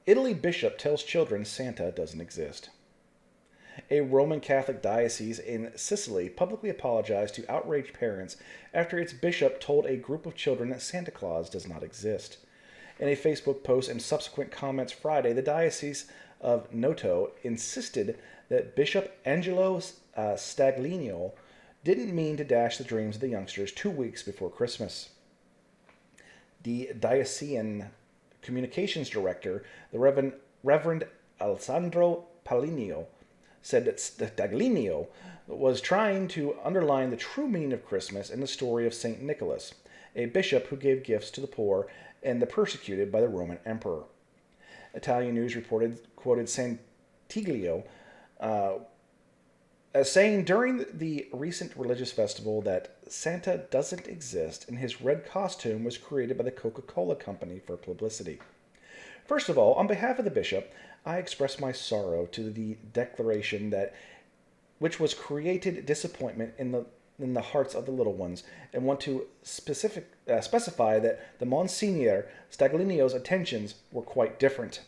Italy bishop tells children Santa doesn't exist. A Roman Catholic diocese in Sicily publicly apologized to outraged parents after its bishop told a group of children that Santa Claus does not exist. In a Facebook post and subsequent comments Friday, the Diocese of Noto insisted that Bishop Angelo Staglino didn't mean to dash the dreams of the youngsters 2 weeks before Christmas. The diocesan communications director, the Reverend Alessandro Palinio, said that Staglino was trying to underline the true meaning of Christmas in the story of St. Nicholas, a bishop who gave gifts to the poor and the persecuted by the Roman emperor. Italian news quoted Santiglio as saying during the recent religious festival that Santa doesn't exist and his red costume was created by the Coca-Cola Company for publicity. First of all, on behalf of the bishop, I express my sorrow to the declaration that which was created disappointment in the hearts of the little ones, and want to specify that the Monsignor Staglinio's intentions were quite different.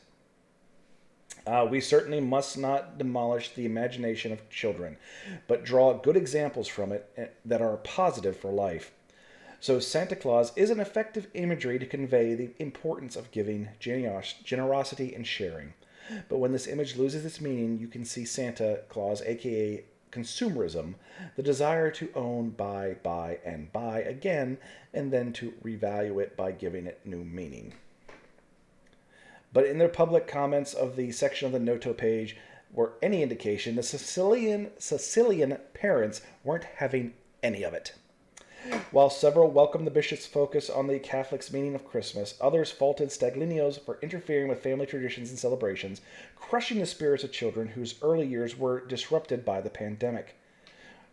We certainly must not demolish the imagination of children, but draw good examples from it that are positive for life. So Santa Claus is an effective imagery to convey the importance of giving, generosity, and sharing. But when this image loses its meaning, you can see Santa Claus, aka consumerism, the desire to own, buy, and buy again, and then to revalue it by giving it new meaning. But in their public comments of the section of the Noto page were any indication, the Sicilian parents weren't having any of it. While several welcomed the bishop's focus on the Catholics' meaning of Christmas, others faulted Staglino's for interfering with family traditions and celebrations, crushing the spirits of children whose early years were disrupted by the pandemic.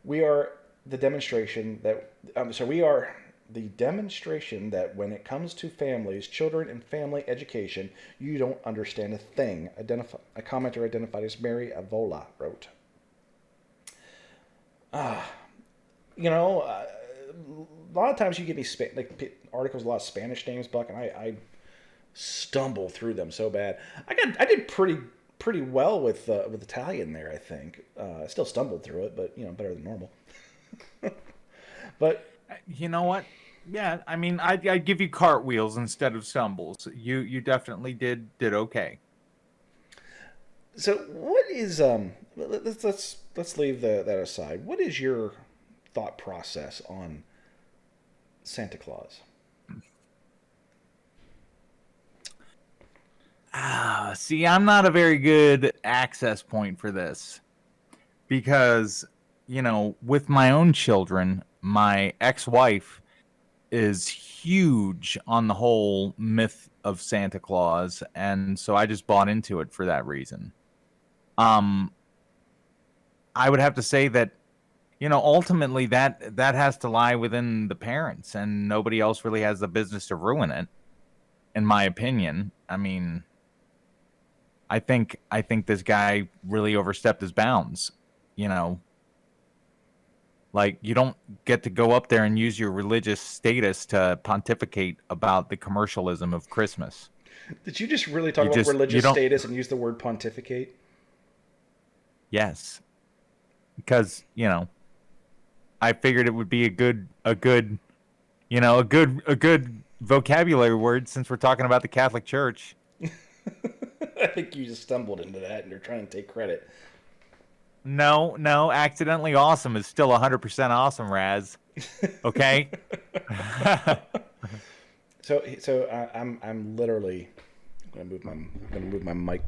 We are the demonstration that when it comes to families, children, and family education, you don't understand a thing, a commenter identified as Mary Avola wrote. A lot of times you give me articles, a lot of Spanish names, Buck, and I stumble through them so bad. I did pretty well with Italian there, I think. I still stumbled through it, but better than normal. But you know what? Yeah, I mean, I'd give you cartwheels instead of stumbles. You definitely did okay. So what is let's leave that aside. What is your thought process on Santa Claus? See, I'm not a very good access point for this because, with my own children, my ex-wife is huge on the whole myth of Santa Claus, and so I just bought into it for that reason. I would have to say that, ultimately that has to lie within the parents, and nobody else really has the business to ruin it, in my opinion. I mean, I think this guy really overstepped his bounds, Like, you don't get to go up there and use your religious status to pontificate about the commercialism of Christmas. Did you just really talk about religious status and use the word pontificate? Yes. Because, I figured it would be a good vocabulary word since we're talking about the Catholic Church. I think you just stumbled into that and you're trying to take credit. No, accidentally awesome is still 100% awesome, Raz. Okay? So I'm literally gonna move my mic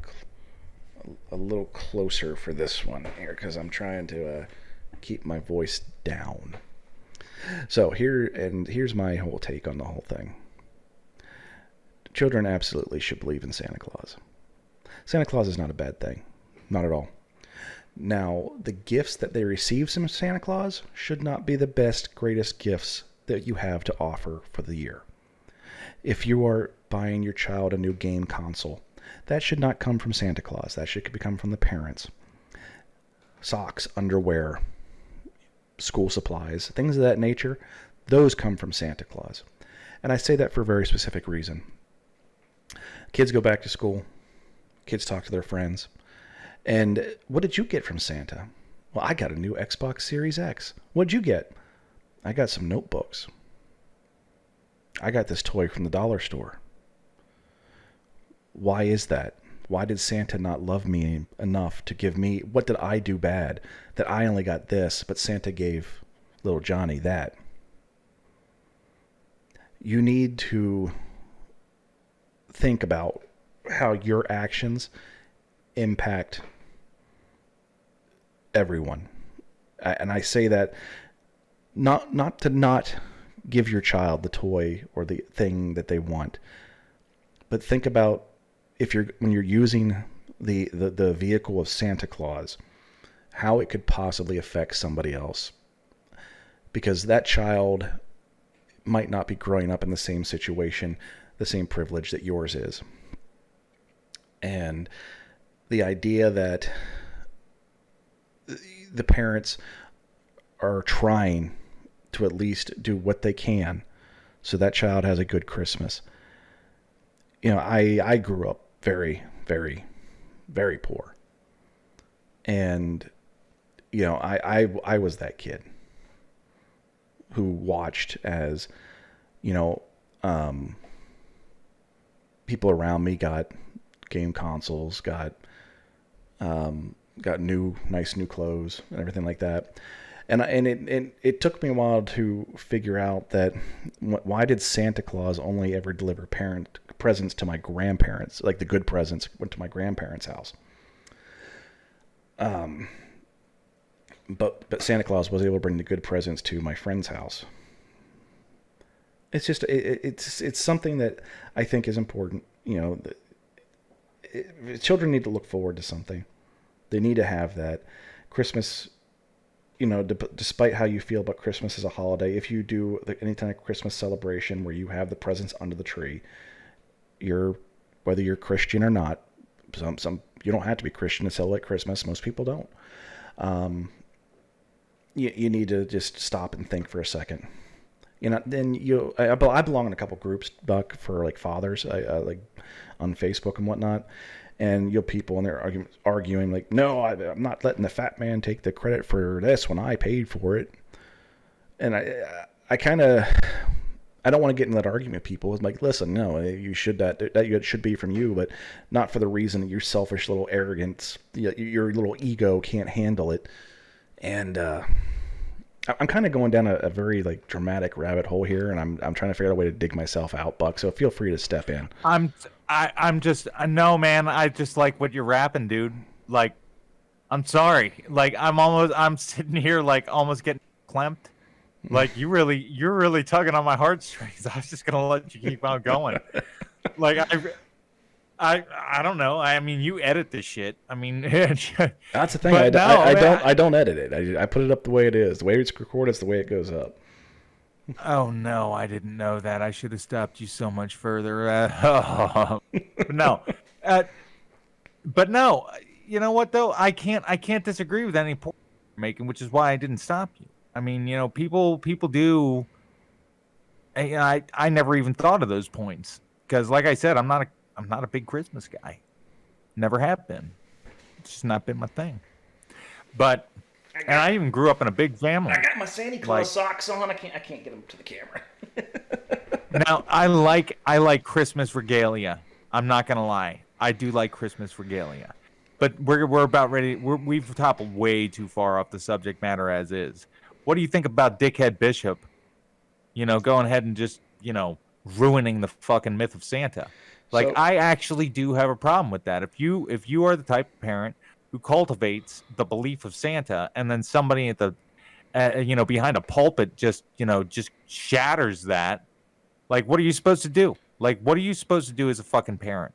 a little closer for this one here because I'm trying to keep my voice down. So here's my whole take on the whole thing. Children absolutely should believe in Santa Claus. Santa Claus is not a bad thing, not at all. Now, the gifts that they receive from Santa Claus should not be the best, greatest gifts that you have to offer for the year. If you are buying your child a new game console, that should not come from Santa Claus. That should come from the parents. Socks, underwear, school supplies, things of that nature, those come from Santa Claus. And I say that for a very specific reason. Kids go back to school. Kids talk to their friends. And what did you get from Santa? Well, I got a new Xbox Series X. What'd you get? I got some notebooks. I got this toy from the dollar store. Why is that? Why did Santa not love me enough to give me, what did I do bad that I only got this, but Santa gave little Johnny that? You need to think about how your actions impact everyone. And I say that not to not give your child the toy or the thing that they want, but think about when you're using the vehicle of Santa Claus, how it could possibly affect somebody else. Because that child might not be growing up in the same situation, the same privilege that yours is. And the idea that the parents are trying to at least do what they can so that child has a good Christmas. You know, I grew up very, very, very poor. And, you know, I was that kid who watched as, you know, people around me got game consoles, got nice new clothes and everything like that. And it took me a while to figure out that why did Santa Claus only ever deliver presents to my grandparents, like the good presents went to my grandparents' house. But Santa Claus was able to bring the good presents to my friend's house. It's just it's something that I think is important. You know, children need to look forward to something. They need to have that Christmas. You know, despite how you feel about Christmas as a holiday, if you do any kind of Christmas celebration where you have the presents under the tree, whether you're Christian or not, some you don't have to be Christian to celebrate Christmas. Most people don't. You need to just stop and think for a second. You know, then I belong in a couple groups, Buck, for like fathers, like on Facebook and whatnot. And you'll people and they're arguing like, no, I'm not letting the fat man take the credit for this when I paid for it. And I don't want to get in that argument with people. It's like, listen, no, you should that should be from you, but not for the reason that your selfish little arrogance, your little ego can't handle it. And I'm kind of going down a very like dramatic rabbit hole here, and I'm trying to figure out a way to dig myself out, Buck. So feel free to step in. I'm just no, man. I just like what you're rapping, dude. Like, I'm sorry. Like, I'm sitting here like almost getting clamped. Like you're really tugging on my heartstrings. I was just gonna let you keep on going. Like I don't know. I mean, you edit this shit. I mean, that's the thing. I don't edit it. I put it up the way it is. The way it's recorded is the way it goes up. Oh no, I didn't know that. I should have stopped you so much further. No, but no. You know what though? I can't disagree with any point you're making, which is why I didn't stop you. I mean, you know, people do. I never even thought of those points because, like I said, I'm not a big Christmas guy. Never have been. It's just not been my thing. But I even grew up in a big family. I got my Santa Claus socks on. I can't get them to the camera. Now I like Christmas regalia. I'm not gonna lie. I do like Christmas regalia. But we're about ready. We've toppled way too far off the subject matter as is. What do you think about Dickhead Bishop? You know, going ahead and just, you know, ruining the fucking myth of Santa. Like, I actually do have a problem with that. If you are the type of parent who cultivates the belief of Santa, and then somebody at the, behind a pulpit just shatters that, like, what are you supposed to do? Like, what are you supposed to do as a fucking parent?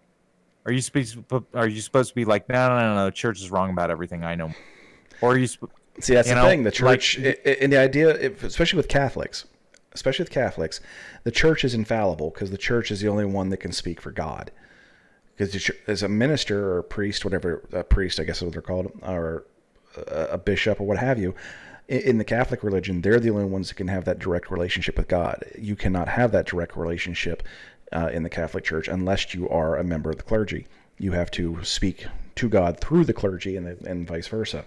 Are you supposed to be like, no, church is wrong about everything I know? Or are you? See, that's the thing. The church, and the idea, especially with Catholics, the church is infallible because the church is the only one that can speak for God. Because as a minister or a priest, whatever, a priest, I guess is what they're called, or a bishop or what have you, in the Catholic religion, they're the only ones that can have that direct relationship with God. You cannot have that direct relationship in the Catholic Church unless you are a member of the clergy. You have to speak to God through the clergy, and vice versa.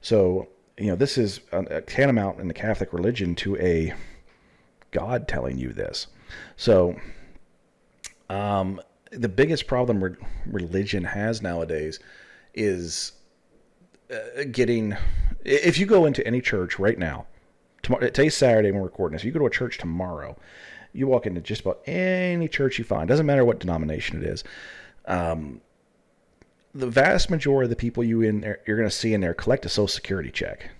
So, this is a tantamount in the Catholic religion to a God telling you this. So, the biggest problem religion has nowadays is getting. If you go into any church right now, today's Saturday when we're recording this, you go to a church tomorrow, you walk into just about any church you find, doesn't matter what denomination it is. The vast majority of the people you're going to see in there collect a Social Security check.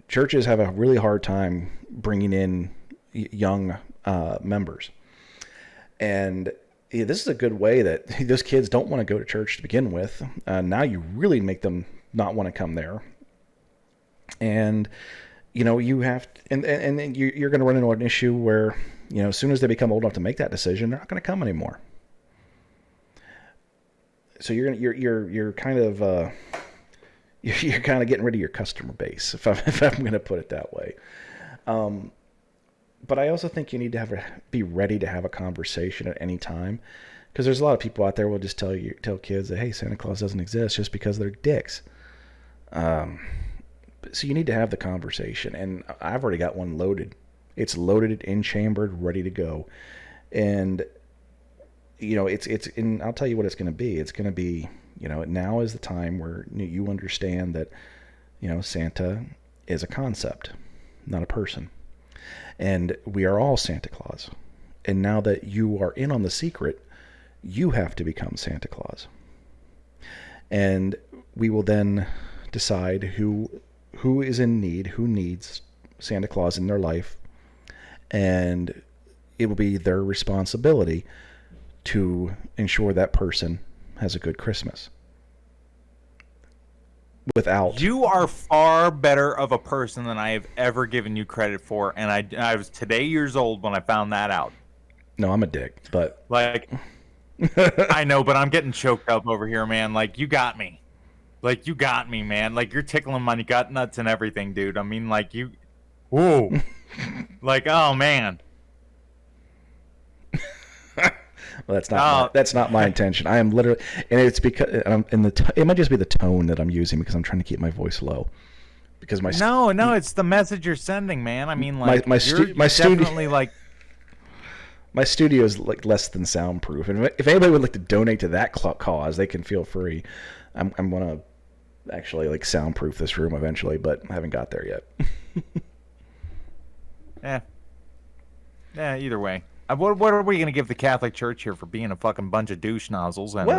Churches have a really hard time bringing in young members. And this is a good way that those kids don't want to go to church to begin with. Now you really make them not want to come there. And, you have to, and you're going to run into an issue where, as soon as they become old enough to make that decision, they're not going to come anymore. So you're kind of you're kind of getting rid of your customer base, if I'm going to put it that way. But I also think you need to be ready to have a conversation at any time, because there's a lot of people out there who will just tell kids that, hey, Santa Claus doesn't exist, just because they're dicks. So you need to have the conversation, and I've already got one loaded. It's loaded, in-chambered, ready to go, and and I'll tell you what it's going to be. It's going to be, now is the time where you understand that, Santa is a concept, not a person. And we are all Santa Claus. And now that you are in on the secret, you have to become Santa Claus. And we will then decide who is in need, who needs Santa Claus in their life. And it will be their responsibility to ensure that person has a good Christmas. You are far better of a person than I have ever given you credit for, and I was today years old when I found that out. No, I'm a dick, but I know, but I'm getting choked up over here, man. You got me. You got me, man. You're tickling my gut nuts and everything, dude. I mean, whoa. Oh man. Well, that's not my intention. I am literally, and it's because it might just be the tone that I'm using, because I'm trying to keep my voice low. Because no, it's the message you're sending, man. I mean, my studio, my studio is less than soundproof, and if anybody would like to donate to that cause, they can feel free. I'm gonna actually soundproof this room eventually, but I haven't got there yet. Yeah. Either way. What are we going to give the Catholic Church here for being a fucking bunch of douche nozzles and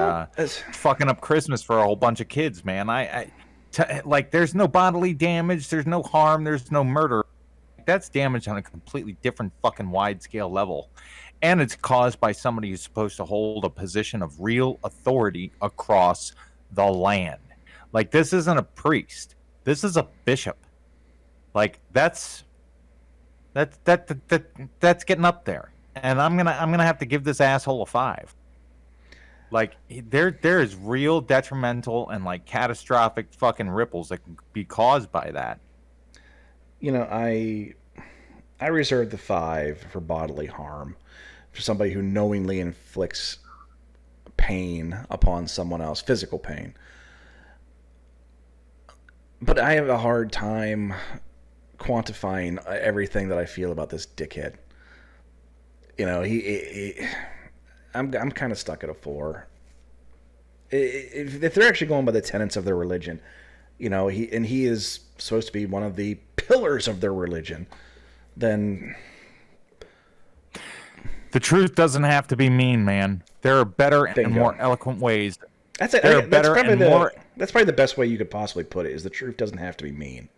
fucking up Christmas for a whole bunch of kids, man? There's no bodily damage, there's no harm, there's no murder. That's damage on a completely different fucking wide-scale level. And it's caused by somebody who's supposed to hold a position of real authority across the land. This isn't a priest. This is a bishop. That's getting up there. And I'm gonna have to give this asshole a 5. There is real detrimental and catastrophic fucking ripples that can be caused by that. I reserve the 5 for bodily harm, for somebody who knowingly inflicts pain upon someone else, physical pain. But I have a hard time quantifying everything that I feel about this dickhead. I'm kind of stuck at a 4. If they're actually going by the tenets of their religion, he is supposed to be one of the pillars of their religion, then the truth doesn't have to be mean, man. There are better and more eloquent ways. That's probably the best way you could possibly put it. Is the truth doesn't have to be mean.